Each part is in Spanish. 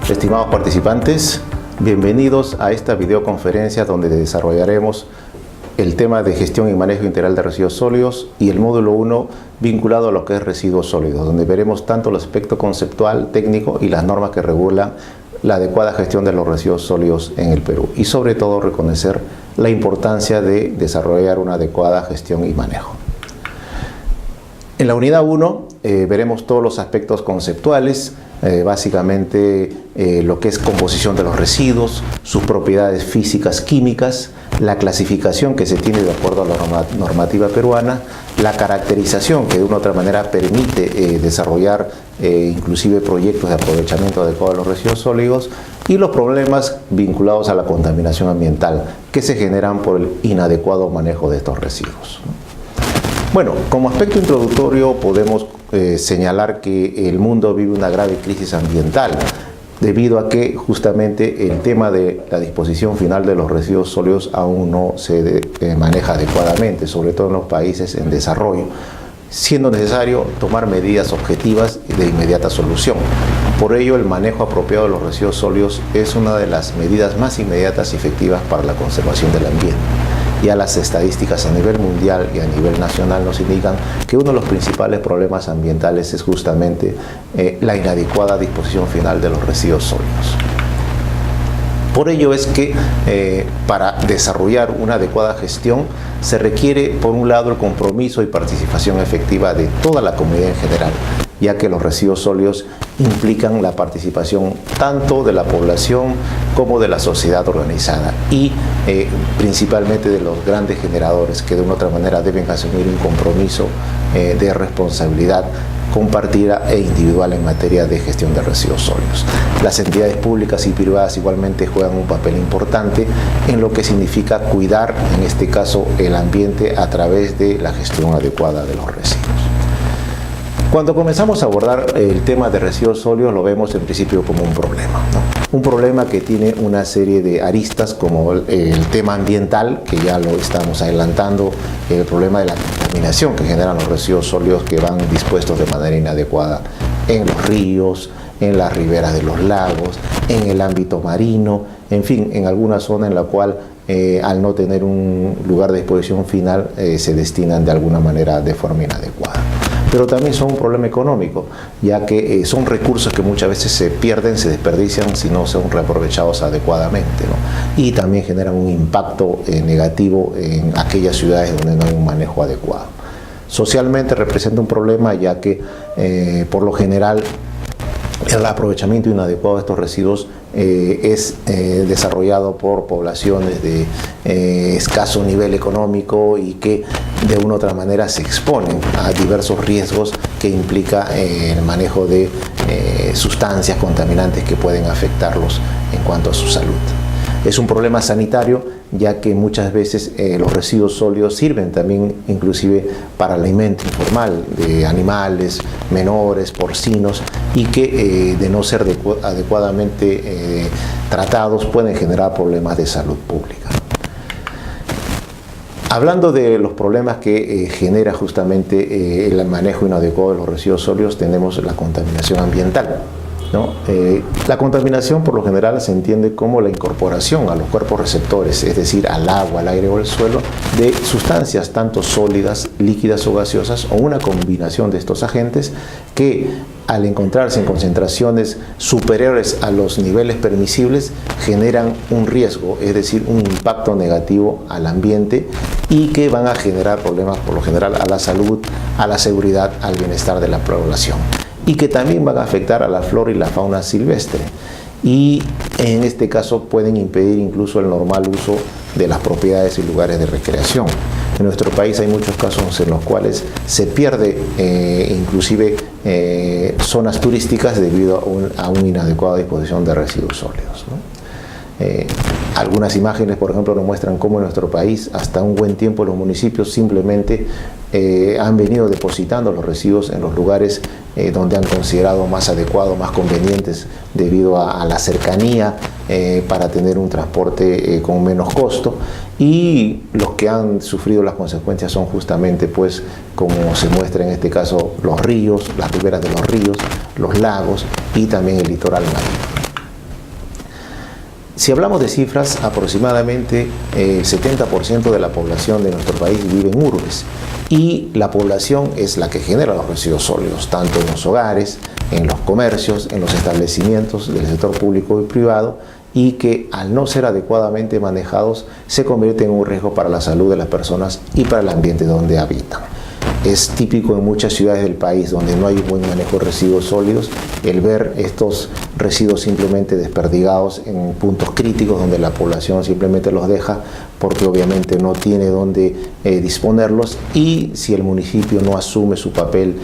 Estimados participantes, bienvenidos a esta videoconferencia donde desarrollaremos el tema de gestión y manejo integral de residuos sólidos y el módulo 1 vinculado a lo que es residuos sólidos, donde veremos tanto el aspecto conceptual, técnico y las normas que regulan la adecuada gestión de los residuos sólidos en el Perú y sobre todo reconocer la importancia de desarrollar una adecuada gestión y manejo. En la unidad 1 veremos todos los aspectos conceptuales, básicamente lo que es composición de los residuos, sus propiedades físicas, químicas, la clasificación que se tiene de acuerdo a la normativa peruana, la caracterización que de una u otra manera permite desarrollar inclusive proyectos de aprovechamiento adecuado de los residuos sólidos y los problemas vinculados a la contaminación ambiental que se generan por el inadecuado manejo de estos residuos. Bueno, como aspecto introductorio podemos señalar que el mundo vive una grave crisis ambiental debido a que justamente el tema de la disposición final de los residuos sólidos aún no se maneja adecuadamente, sobre todo en los países en desarrollo, siendo necesario tomar medidas objetivas y de inmediata solución. Por ello, el manejo apropiado de los residuos sólidos es una de las medidas más inmediatas y efectivas para la conservación del ambiente. Ya las estadísticas a nivel mundial y a nivel nacional nos indican que uno de los principales problemas ambientales es justamente la inadecuada disposición final de los residuos sólidos. Por ello es que para desarrollar una adecuada gestión se requiere, por un lado, el compromiso y participación efectiva de toda la comunidad en general, ya que los residuos sólidos implican la participación tanto de la población como de la sociedad organizada y principalmente de los grandes generadores que de una u otra manera deben asumir un compromiso de responsabilidad compartida e individual en materia de gestión de residuos sólidos. Las entidades públicas y privadas igualmente juegan un papel importante en lo que significa cuidar, en este caso, el ambiente a través de la gestión adecuada de los residuos. Cuando comenzamos a abordar el tema de residuos sólidos lo vemos en principio como un problema, ¿no? Un problema que tiene una serie de aristas como el tema ambiental, que ya lo estamos adelantando, el problema de la contaminación que generan los residuos sólidos que van dispuestos de manera inadecuada en los ríos, en las riberas de los lagos, en el ámbito marino, en fin, en alguna zona en la cual al no tener un lugar de disposición final se destinan de alguna manera de forma inadecuada. Pero también son un problema económico, ya que son recursos que muchas veces se pierden, se desperdician si no son reaprovechados adecuadamente, ¿no? Y también generan un impacto negativo en aquellas ciudades donde no hay un manejo adecuado. Socialmente representa un problema, ya que por lo general el aprovechamiento inadecuado de estos residuos es desarrollado por poblaciones de escaso nivel económico y que de una u otra manera se exponen a diversos riesgos que implica el manejo de sustancias contaminantes que pueden afectarlos en cuanto a su salud. Es un problema sanitario, ya que muchas veces los residuos sólidos sirven también inclusive para el alimento informal de animales menores, porcinos, y que de no ser adecuadamente tratados pueden generar problemas de salud pública. Hablando de los problemas que genera justamente el manejo inadecuado de los residuos sólidos, tenemos la contaminación ambiental, ¿no? La contaminación por lo general se entiende como la incorporación a los cuerpos receptores, es decir, al agua, al aire o al suelo, de sustancias tanto sólidas, líquidas o gaseosas o una combinación de estos agentes que al encontrarse en concentraciones superiores a los niveles permisibles generan un riesgo, es decir, un impacto negativo al ambiente y que van a generar problemas por lo general a la salud, a la seguridad, al bienestar de la población, y que también van a afectar a la flora y la fauna silvestre y en este caso pueden impedir incluso el normal uso de las propiedades y lugares de recreación. En nuestro país hay muchos casos en los cuales se pierde inclusive zonas turísticas debido a una inadecuada disposición de residuos sólidos, ¿no? Algunas imágenes, por ejemplo, nos muestran cómo en nuestro país hasta un buen tiempo los municipios simplemente han venido depositando los residuos en los lugares donde han considerado más adecuados, más convenientes debido a la cercanía para tener un transporte con menos costo, y los que han sufrido las consecuencias son justamente, pues, como se muestra en este caso, los ríos, las riberas de los ríos, los lagos y también el litoral marino. Si hablamos de cifras, aproximadamente el 70% de la población de nuestro país vive en urbes y la población es la que genera los residuos sólidos, tanto en los hogares, en los comercios, en los establecimientos del sector público y privado, y que al no ser adecuadamente manejados se convierten en un riesgo para la salud de las personas y para el ambiente donde habitan. Es típico en muchas ciudades del país donde no hay un buen manejo de residuos sólidos el ver estos residuos simplemente desperdigados en puntos críticos donde la población simplemente los deja porque obviamente no tiene dónde disponerlos, y si el municipio no asume su papel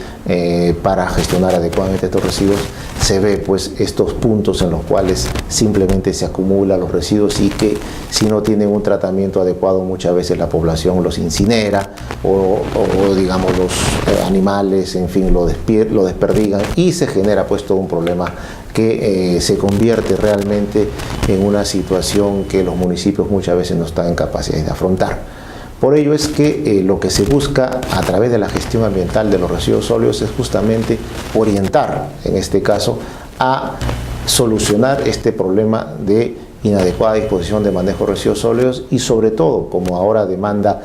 para gestionar adecuadamente estos residuos, se ve pues estos puntos en los cuales simplemente se acumulan los residuos y que si no tienen un tratamiento adecuado muchas veces la población los incinera o digamos los animales, en fin, lo desperdigan y se genera pues todo un problema que se convierte realmente en una situación que los municipios muchas veces no están en capacidad de afrontar. Por ello es que lo que se busca a través de la gestión ambiental de los residuos sólidos es justamente orientar, en este caso, a solucionar este problema de inadecuada disposición de manejo de residuos sólidos y sobre todo, como ahora demanda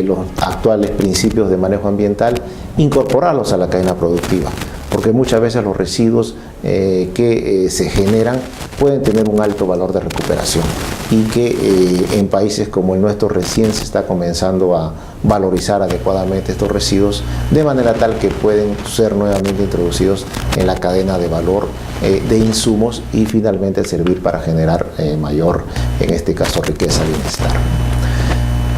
los actuales principios de manejo ambiental, incorporarlos a la cadena productiva, porque muchas veces los residuos que se generan pueden tener un alto valor de recuperación y que en países como el nuestro recién se está comenzando a valorizar adecuadamente estos residuos de manera tal que pueden ser nuevamente introducidos en la cadena de valor de insumos y finalmente servir para generar mayor, en este caso, riqueza y bienestar.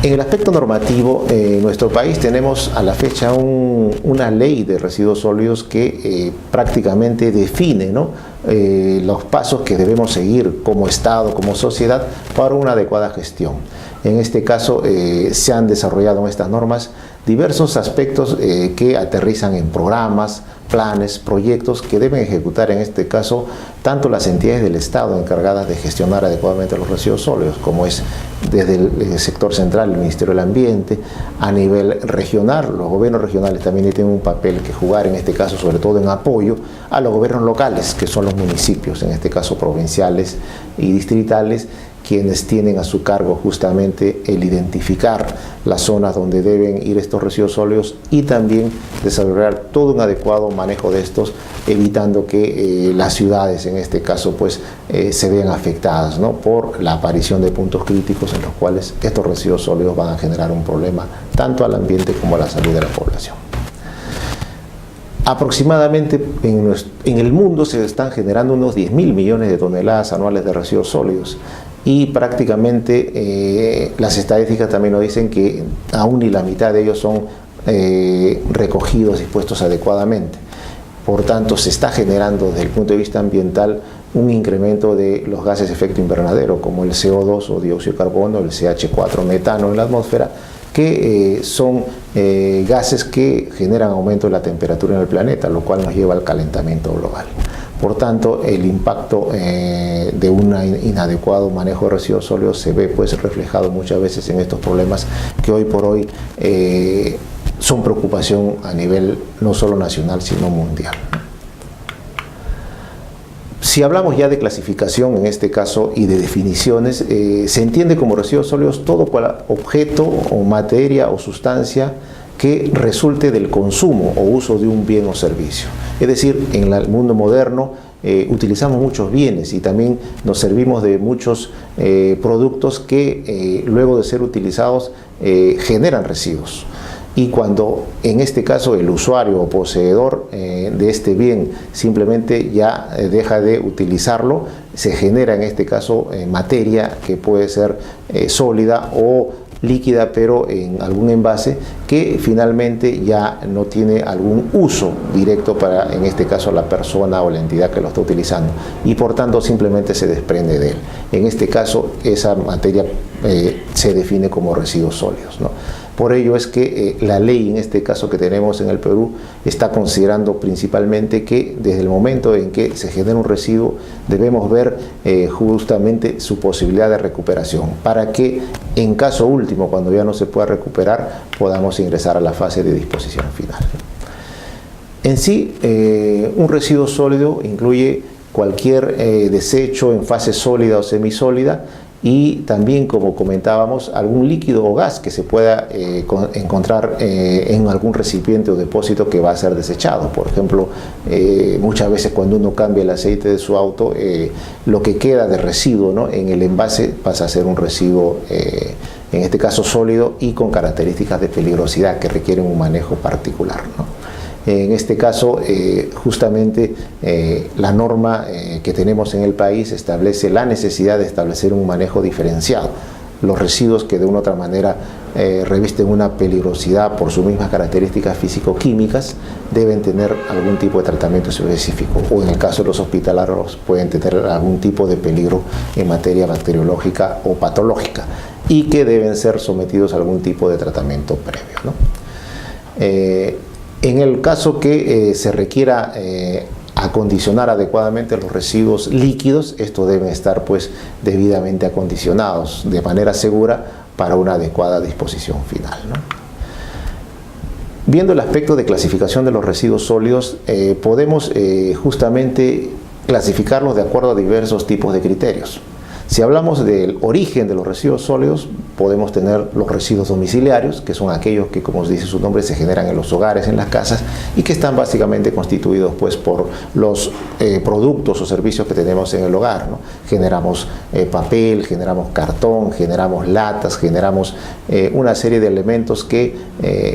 En el aspecto normativo, en nuestro país tenemos a la fecha una ley de residuos sólidos que prácticamente define, ¿no?, los pasos que debemos seguir como Estado, como sociedad, para una adecuada gestión. En este caso se han desarrollado en estas normas diversos aspectos que aterrizan en programas, planes, proyectos que deben ejecutar en este caso tanto las entidades del Estado encargadas de gestionar adecuadamente los residuos sólidos, como es desde el sector central, el Ministerio del Ambiente, a nivel regional, los gobiernos regionales también tienen un papel que jugar en este caso, sobre todo en apoyo a los gobiernos locales, que son los municipios, en este caso provinciales y distritales, quienes tienen a su cargo justamente el identificar las zonas donde deben ir estos residuos sólidos y también desarrollar todo un adecuado manejo de estos, evitando que las ciudades en este caso pues se vean afectadas, ¿no?, por la aparición de puntos críticos en los cuales estos residuos sólidos van a generar un problema tanto al ambiente como a la salud de la población. Aproximadamente en el mundo se están generando unos 10.000 millones de toneladas anuales de residuos sólidos y prácticamente las estadísticas también nos dicen que aún ni la mitad de ellos son recogidos y puestos adecuadamente. Por tanto, se está generando desde el punto de vista ambiental un incremento de los gases de efecto invernadero como el CO2 o dióxido de carbono, el CH4 metano en la atmósfera, que son gases que generan aumento de la temperatura en el planeta, lo cual nos lleva al calentamiento global. Por tanto, el impacto de un inadecuado manejo de residuos sólidos se ve pues reflejado muchas veces en estos problemas que hoy por hoy son preocupación a nivel no solo nacional sino mundial. Si hablamos ya de clasificación en este caso y de definiciones, se entiende como residuos sólidos todo objeto o materia o sustancia que resulte del consumo o uso de un bien o servicio. Es decir, en el mundo moderno utilizamos muchos bienes y también nos servimos de muchos productos que luego de ser utilizados generan residuos. Y cuando en este caso el usuario o poseedor de este bien simplemente ya deja de utilizarlo, se genera en este caso materia que puede ser sólida o líquida, pero en algún envase que finalmente ya no tiene algún uso directo para, en este caso, la persona o la entidad que lo está utilizando y por tanto simplemente se desprende de él. En este caso esa materia se define como residuos sólidos, ¿no? Por ello es que la ley en este caso que tenemos en el Perú está considerando principalmente que desde el momento en que se genera un residuo debemos ver justamente su posibilidad de recuperación para que en caso último, cuando ya no se pueda recuperar, podamos ingresar a la fase de disposición final. En sí, un residuo sólido incluye cualquier desecho en fase sólida o semisólida, y también, como comentábamos, algún líquido o gas que se pueda encontrar en algún recipiente o depósito que va a ser desechado. Por ejemplo, muchas veces cuando uno cambia el aceite de su auto, lo que queda de residuo, ¿no?, en el envase pasa a ser un residuo, en este caso sólido, y con características de peligrosidad que requieren un manejo particular, ¿no? En este caso, justamente la norma que tenemos en el país establece la necesidad de establecer un manejo diferenciado. Los residuos que de una u otra manera revisten una peligrosidad por sus mismas características físico-químicas deben tener algún tipo de tratamiento específico, o en el caso de los hospitalarios pueden tener algún tipo de peligro en materia bacteriológica o patológica, y que deben ser sometidos a algún tipo de tratamiento previo, ¿no? En el caso que se requiera acondicionar adecuadamente los residuos líquidos, estos deben estar pues debidamente acondicionados de manera segura para una adecuada disposición final, ¿no? Viendo el aspecto de clasificación de los residuos sólidos, podemos justamente clasificarlos de acuerdo a diversos tipos de criterios. Si hablamos del origen de los residuos sólidos, podemos tener los residuos domiciliarios, que son aquellos que, como dice su nombre, se generan en los hogares, en las casas, y que están básicamente constituidos pues por los productos o servicios que tenemos en el hogar, ¿no? Generamos papel, generamos cartón, generamos latas, generamos una serie de elementos que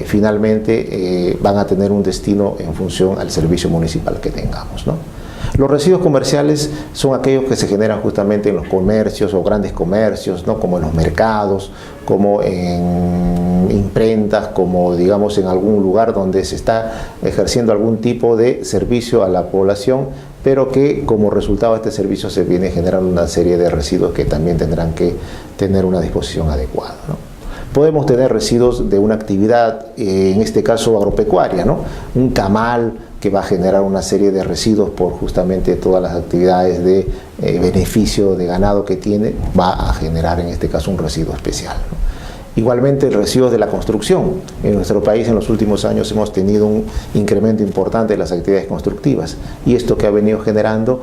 finalmente van a tener un destino en función al servicio municipal que tengamos, ¿no? Los residuos comerciales son aquellos que se generan justamente en los comercios o grandes comercios, ¿no?, como en los mercados, como en imprentas, como digamos en algún lugar donde se está ejerciendo algún tipo de servicio a la población, pero que como resultado de este servicio se viene generando una serie de residuos que también tendrán que tener una disposición adecuada, ¿no? Podemos tener residuos de una actividad, en este caso agropecuaria, ¿no? Un camal que va a generar una serie de residuos por justamente todas las actividades de beneficio de ganado que tiene, va a generar en este caso un residuo especial, ¿no? Igualmente, residuos de la construcción. En nuestro país en los últimos años hemos tenido un incremento importante de las actividades constructivas, y esto que ha venido generando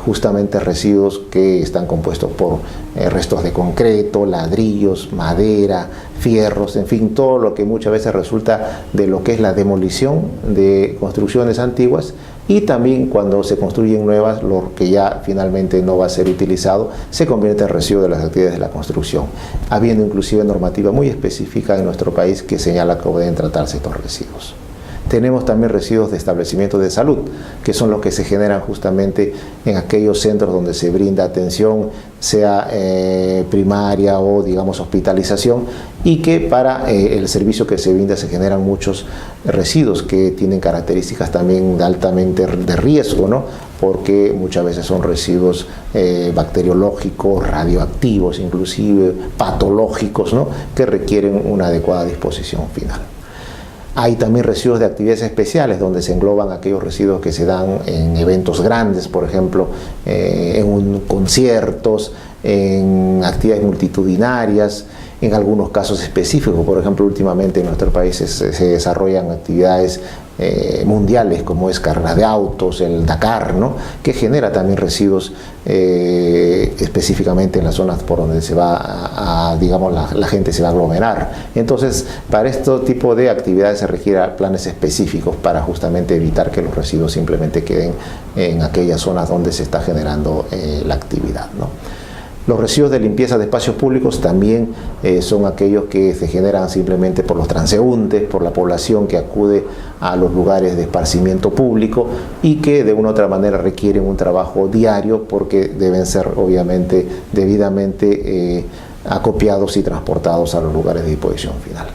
justamente residuos que están compuestos por restos de concreto, ladrillos, madera, fierros, en fin, todo lo que muchas veces resulta de lo que es la demolición de construcciones antiguas, y también cuando se construyen nuevas, lo que ya finalmente no va a ser utilizado se convierte en residuo de las actividades de la construcción, habiendo inclusive normativa muy específica en nuestro país que señala cómo deben tratarse estos residuos. Tenemos también residuos de establecimientos de salud, que son los que se generan justamente en aquellos centros donde se brinda atención, sea primaria o digamos hospitalización, y que para el servicio que se brinda se generan muchos residuos que tienen características también altamente de riesgo, ¿no?, porque muchas veces son residuos bacteriológicos, radioactivos, inclusive patológicos, ¿no?, que requieren una adecuada disposición final. Hay también residuos de actividades especiales, donde se engloban aquellos residuos que se dan en eventos grandes, por ejemplo, en conciertos, en actividades multitudinarias, en algunos casos específicos. Por ejemplo, últimamente en nuestro país se desarrollan actividades mundiales, como es carreras de autos, el Dakar, ¿no?, que genera también residuos específicamente en las zonas por donde se va digamos, la gente se va a aglomerar. Entonces, para este tipo de actividades se requieren planes específicos para justamente evitar que los residuos simplemente queden en aquellas zonas donde se está generando la actividad, ¿no? Los residuos de limpieza de espacios públicos también son aquellos que se generan simplemente por los transeúntes, por la población que acude a los lugares de esparcimiento público, y que de una u otra manera requieren un trabajo diario porque deben ser obviamente debidamente acopiados y transportados a los lugares de disposición final.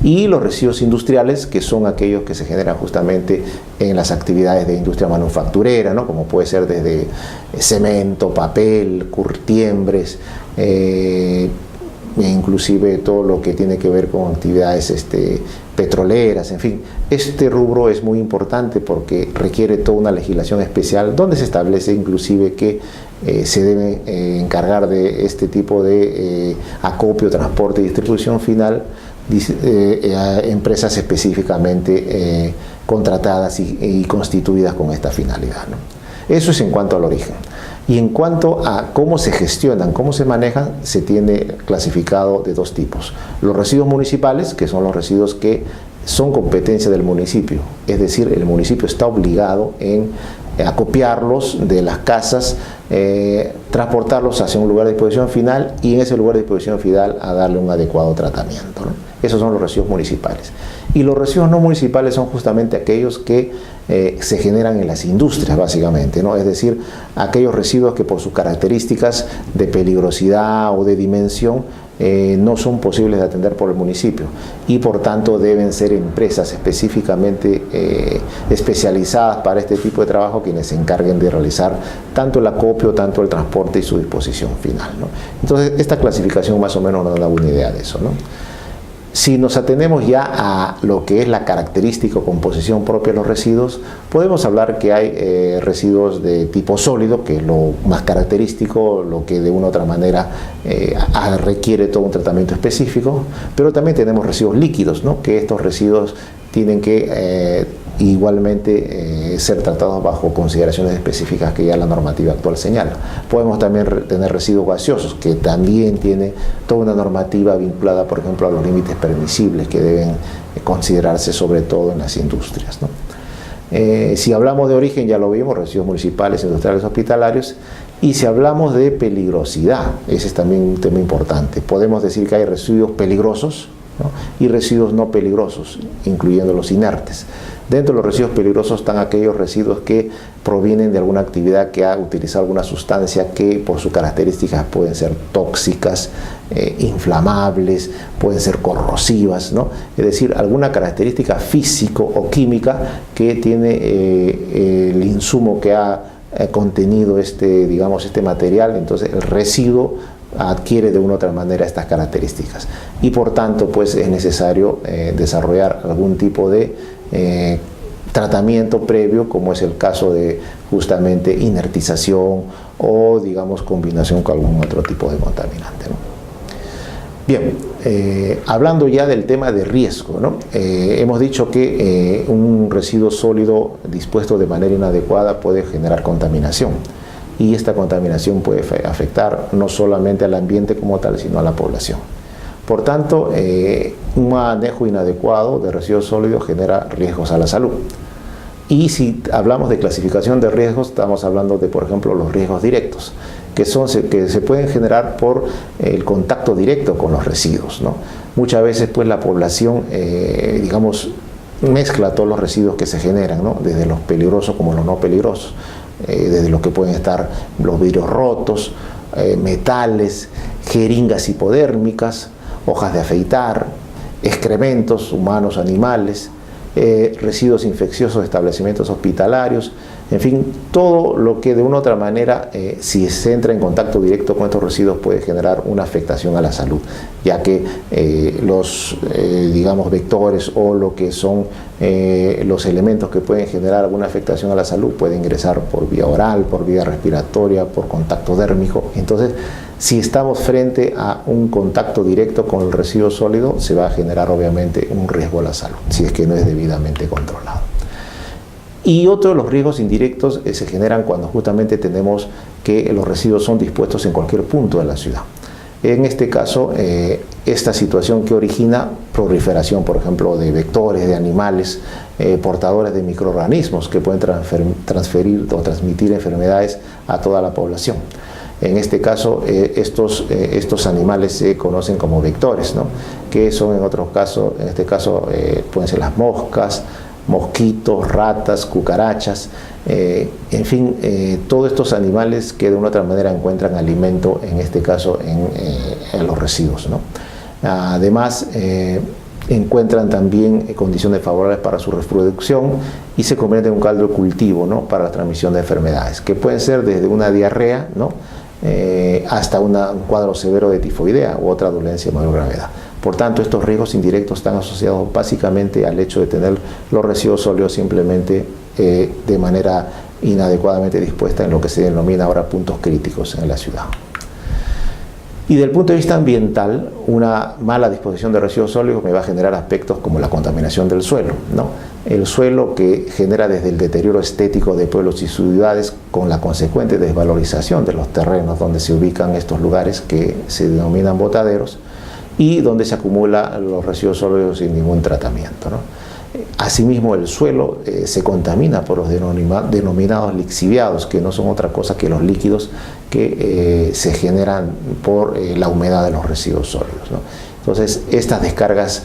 Y los residuos industriales, que son aquellos que se generan justamente en las actividades de industria manufacturera, ¿no?, como puede ser desde cemento, papel, curtiembres, inclusive todo lo que tiene que ver con actividades petroleras, en fin. Este rubro es muy importante porque requiere toda una legislación especial donde se establece inclusive que se deben encargar de este tipo de acopio, transporte y distribución final empresas específicamente contratadas y constituidas con esta finalidad, ¿no? Eso es en cuanto al origen. Y en cuanto a cómo se gestionan, cómo se manejan, se tiene clasificado de dos tipos. Los residuos municipales, que son los residuos que son competencia del municipio, es decir, el municipio está obligado en acopiarlos de las casas, transportarlos hacia un lugar de disposición final y en ese lugar de disposición final a darle un adecuado tratamiento, ¿no? Esos son los residuos municipales. Y los residuos no municipales son justamente aquellos que se generan en las industrias, básicamente, ¿no? Es decir, aquellos residuos que por sus características de peligrosidad o de dimensión no son posibles de atender por el municipio y por tanto deben ser empresas específicamente especializadas para este tipo de trabajo quienes se encarguen de realizar tanto el acopio, tanto el transporte y su disposición final, ¿no? Entonces esta clasificación más o menos nos da una idea de eso, ¿no? Si nos atenemos ya a lo que es la característica o composición propia de los residuos, podemos hablar que hay residuos de tipo sólido, que es lo más característico, lo que de una u otra manera requiere todo un tratamiento específico, pero también tenemos residuos líquidos, ¿no? Que estos residuos tienen que igualmente ser tratados bajo consideraciones específicas que ya la normativa actual señala. Podemos también tener residuos gaseosos, que también tiene toda una normativa vinculada, por ejemplo, a los límites permisibles que deben considerarse sobre todo en las industrias, ¿no? Si hablamos de origen, ya lo vimos, residuos municipales, industriales, hospitalarios, y si hablamos de peligrosidad, ese es también un tema importante. Podemos decir que hay residuos peligrosos, ¿no? Y residuos no peligrosos, incluyendo los inertes. Dentro de los residuos peligrosos están aquellos residuos que provienen de alguna actividad que ha utilizado alguna sustancia que por sus características pueden ser tóxicas, inflamables, pueden ser corrosivas, ¿no? Es decir, alguna característica físico o química que tiene el insumo que ha contenido digamos, este material. Entonces el residuo adquiere de una u otra manera estas características y por tanto pues es necesario desarrollar algún tipo de tratamiento previo, como es el caso de justamente inertización o digamos combinación con algún otro tipo de contaminante, ¿no? Bien, hablando ya del tema de riesgo, ¿no? Hemos dicho que un residuo sólido dispuesto de manera inadecuada puede generar contaminación. Y esta contaminación puede afectar no solamente al ambiente como tal, sino a la población. Por tanto, un manejo inadecuado de residuos sólidos genera riesgos a la salud. Y si hablamos de clasificación de riesgos, estamos hablando de, por ejemplo, los riesgos directos, que se pueden generar por el contacto directo con los residuos, ¿no? Muchas veces, pues, la población, digamos, mezcla todos los residuos que se generan, ¿no? Desde los peligrosos como los no peligrosos. Desde lo que pueden estar los vidrios rotos, metales, jeringas hipodérmicas, hojas de afeitar, excrementos humanos, animales, residuos infecciosos de establecimientos hospitalarios, en fin, todo lo que de una u otra manera, si se entra en contacto directo con estos residuos, puede generar una afectación a la salud, ya que los, digamos, vectores o lo que son los elementos que pueden generar alguna afectación a la salud pueden ingresar por vía oral, por vía respiratoria, por contacto dérmico. Entonces, si estamos frente a un contacto directo con el residuo sólido, se va a generar obviamente un riesgo a la salud, si es que no es debidamente controlado. Y otro de los riesgos indirectos se generan cuando justamente tenemos que los residuos son dispuestos en cualquier punto de la ciudad. En este caso, esta situación que origina proliferación, por ejemplo, de vectores, de animales, portadores de microorganismos que pueden transferir o transmitir enfermedades a toda la población. En este caso, estos animales se conocen como vectores, ¿no? Que son en otros casos, en este caso pueden ser las moscas, mosquitos, ratas, cucarachas, en fin, todos estos animales que de una u otra manera encuentran alimento, en este caso en los residuos, ¿no? Además, encuentran también condiciones favorables para su reproducción y se convierten en un caldo de cultivo, ¿no? Para la transmisión de enfermedades, que pueden ser desde una diarrea, ¿no? Hasta un cuadro severo de tifoidea u otra dolencia de mayor gravedad. Por tanto, estos riesgos indirectos están asociados básicamente al hecho de tener los residuos sólidos simplemente de manera inadecuadamente dispuesta en lo que se denomina ahora puntos críticos en la ciudad. Y desde el punto de vista ambiental, una mala disposición de residuos sólidos me va a generar aspectos como la contaminación del suelo, ¿no? el suelo que genera desde el deterioro estético de pueblos y ciudades con la consecuente desvalorización de los terrenos donde se ubican estos lugares que se denominan botaderos y donde se acumulan los residuos sólidos sin ningún tratamiento, ¿no? Asimismo, el suelo se contamina por los denominados lixiviados, que no son otra cosa que los líquidos que se generan por la humedad de los residuos sólidos, ¿no? Entonces, estas descargas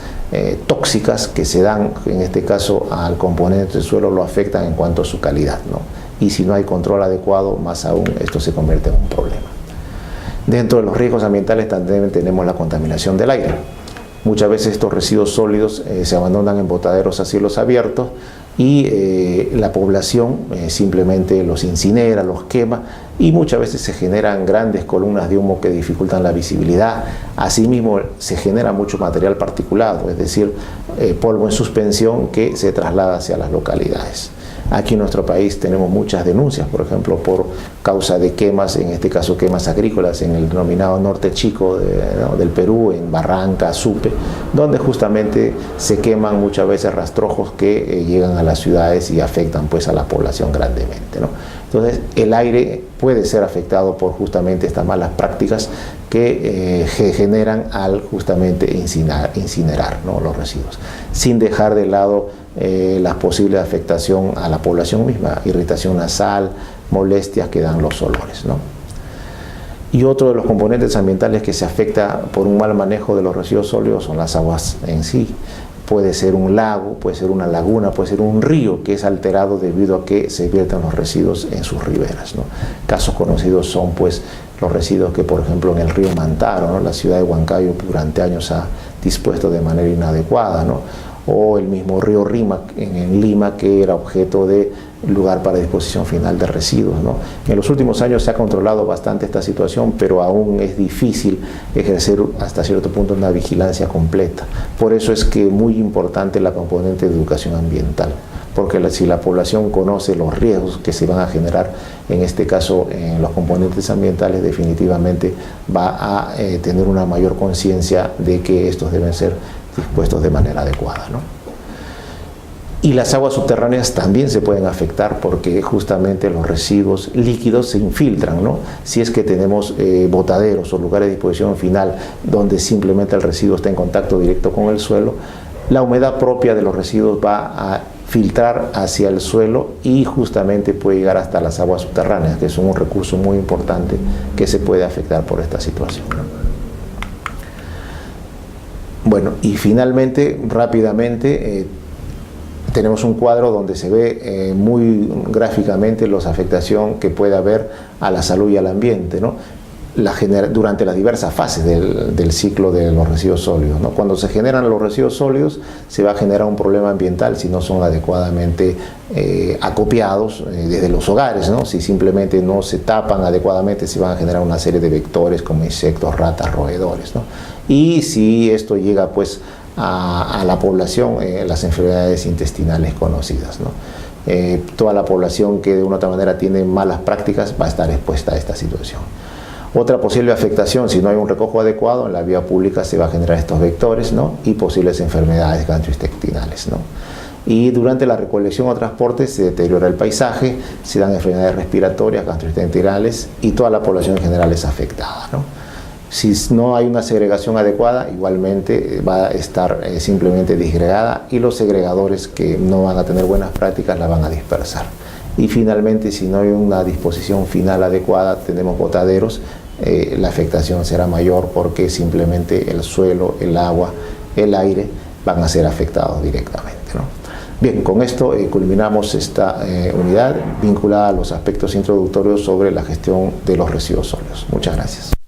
tóxicas que se dan, en este caso, al componente del suelo, lo afectan en cuanto a su calidad, ¿no? Y si no hay control adecuado, más aún, esto se convierte en un problema. Dentro de los riesgos ambientales también tenemos la contaminación del aire. Muchas veces estos residuos sólidos se abandonan en botaderos a cielos abiertos y la población simplemente los incinera, los quema y muchas veces se generan grandes columnas de humo que dificultan la visibilidad. Asimismo se genera mucho material particulado, es decir, polvo en suspensión que se traslada hacia las localidades. Aquí en nuestro país tenemos muchas denuncias, por ejemplo, por causa de quemas, en este caso quemas agrícolas, en el denominado norte chico del Perú, en Barranca, Supe, donde justamente se queman muchas veces rastrojos que llegan a las ciudades y afectan pues a la población grandemente, ¿no? Entonces el aire puede ser afectado por justamente estas malas prácticas que generan al justamente incinerar, ¿no?, los residuos, sin dejar de lado la posible afectación a la población misma, irritación nasal, molestias que dan los olores, ¿no? Y otro de los componentes ambientales que se afecta por un mal manejo de los residuos sólidos son las aguas en sí. Puede ser un lago, puede ser una laguna, puede ser un río que es alterado debido a que se vierten los residuos en sus riberas, ¿no? Casos conocidos son pues los residuos que, por ejemplo, en el río Mantaro, ¿no?, la ciudad de Huancayo durante años ha dispuesto de manera inadecuada, ¿no?, o el mismo río Rímac en Lima, que era objeto de lugar para disposición final de residuos, ¿no? En los últimos años se ha controlado bastante esta situación, pero aún es difícil ejercer hasta cierto punto una vigilancia completa. Por eso es que es muy importante la componente de educación ambiental, porque si la población conoce los riesgos que se van a generar, en este caso en los componentes ambientales, definitivamente va a tener una mayor conciencia de que estos deben ser dispuestos de manera adecuada, ¿no? Y las aguas subterráneas también se pueden afectar porque justamente los residuos líquidos se infiltran, ¿no? Si es que tenemos botaderos o lugares de disposición final donde simplemente el residuo está en contacto directo con el suelo, la humedad propia de los residuos va a filtrar hacia el suelo y justamente puede llegar hasta las aguas subterráneas, que son un recurso muy importante que se puede afectar por esta situación, ¿no? Bueno, y finalmente, rápidamente, tenemos un cuadro donde se ve muy gráficamente la afectación que puede haber a la salud y al ambiente, ¿no?, durante las diversas fases del ciclo de los residuos sólidos, ¿no? Cuando se generan los residuos sólidos se va a generar un problema ambiental si no son adecuadamente acopiados desde los hogares, ¿no? Si simplemente no se tapan adecuadamente se van a generar una serie de vectores como insectos, ratas, roedores, ¿no? Y si esto llega pues a la población, las enfermedades intestinales conocidas, ¿no? Toda la población que de una u otra manera tiene malas prácticas va a estar expuesta a esta situación. Otra posible afectación, si no hay un recojo adecuado, en la vía pública se va a generar estos vectores, ¿no?, y posibles enfermedades gastrointestinales, ¿no? Y durante la recolección o transporte se deteriora el paisaje, se dan enfermedades respiratorias, gastrointestinales y toda la población en general es afectada, ¿no? Si no hay una segregación adecuada, igualmente va a estar simplemente disgregada y los segregadores que no van a tener buenas prácticas la van a dispersar. Y finalmente, si no hay una disposición final adecuada, tenemos botaderos, la afectación será mayor porque simplemente el suelo, el agua, el aire van a ser afectados directamente, ¿no? Bien, con esto culminamos esta unidad vinculada a los aspectos introductorios sobre la gestión de los residuos sólidos. Muchas gracias.